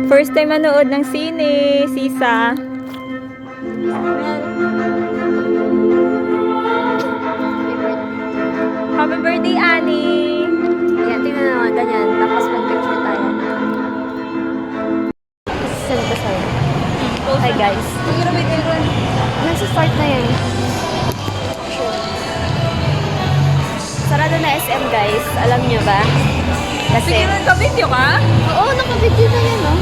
First time manood ng sine, Sisa. Happy birthday, Annie! Yan, tingnan naman, ganyan. Tapos mag-picture tayo. Saan ka sa'yo? Hi guys. Nasa-start na yan. Sarado na SM guys. Alam nyo ba? Kasi... Sige, nagka-video ka? Oo, naka-video na yan, no?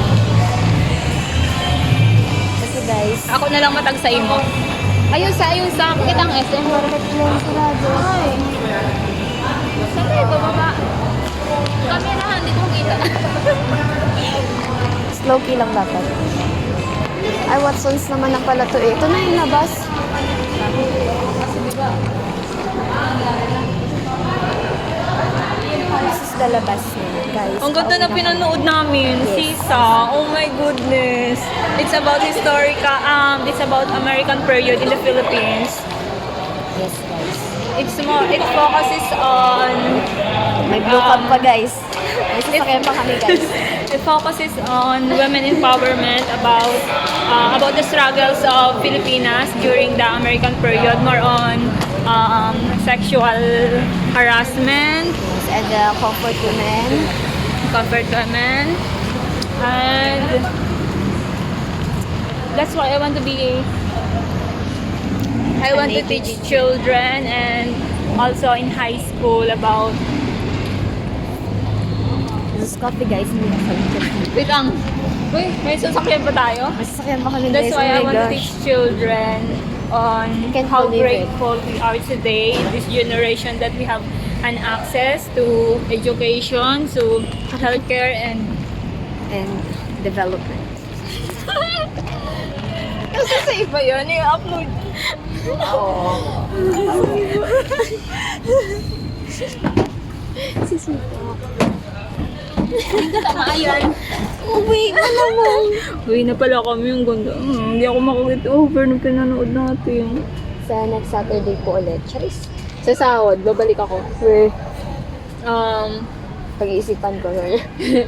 Kasi guys... Ako na lang matagsain mo. Ayun sa kitang SM. Bakit lang sarado? Ay. Siyempre, bababa. Camera, hindi ko kita. Slow key lang dapat. Ay, Watsons naman na pala to eh. Ito na yung labas. This is the labas na, guys. Ang ganda na pinanood namin, Sisa. Oh my goodness. It's about it's about American period in the Philippines. Yes, guys. It focuses on May blue card pa, guys. May sasakyan pa kami, guys. it focuses on women empowerment about the struggles of Filipinas during the American period, more on sexual harassment, Yes, and the comfort women. And that's why I want to teach children and also in high school about This is coffee, guys. Hindi na wait lang. Uy, may sasakyan pa tayo? May sasakyan pa kami, That's guys. why Oh I my want to gosh. teach children on Can't how believe it. grateful we are today in this generation that we have an access to education, to healthcare, and development. kasi sa iba yun, i-upload. Hindi ka tama yan. Uwi na naman. Uy, na pala kami yung ganda. Hindi ako makakit over nung pinanood natin. Sa next Saturday po ulit. Charis. Sa sahod, babalik ako. Pag-iisipan ko.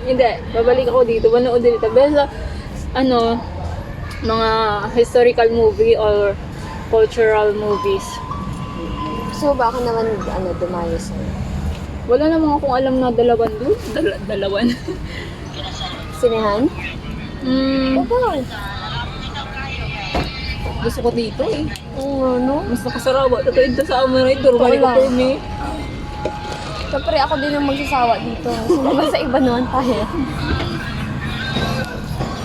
Hindi, babalik ako dito. Manood din ito. Basta, mga historical movie or cultural movies. So, baka naman, dumayo sa'yo. Wala namang akong alam na dalawan doon. Dalawan. Sinehan? Oo. Gusto ko dito eh. Oo, no? Mas nakasarawa. Tatawid na sa Amaray. Turmali ko lang. po me. Siyempre, ako din yung magsasawa dito. Sino ba sa iba naman tayo?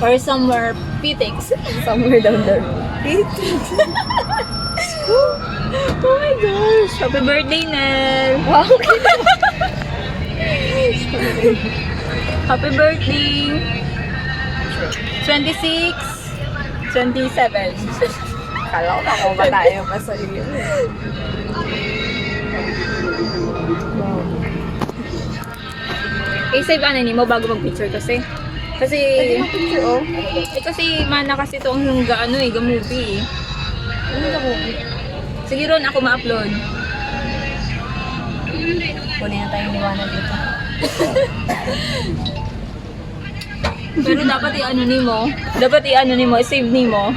Or somewhere Pitex. Somewhere down the road. Oh my gosh. Happy birthday, Nel. Wow! Happy birthday. 26. 27. Kala ko ako ba tayo pa sa iyo. I-save ano mo bago mag-picture kasi. Kasi, Picture, oh. kasi mana kasi ito ang ga-movie eh. Ano na movie? Sige ron, ako ma-upload. Kunin na tayong liwanag dito. Pero dapat i-ano ni mo, i-save ni mo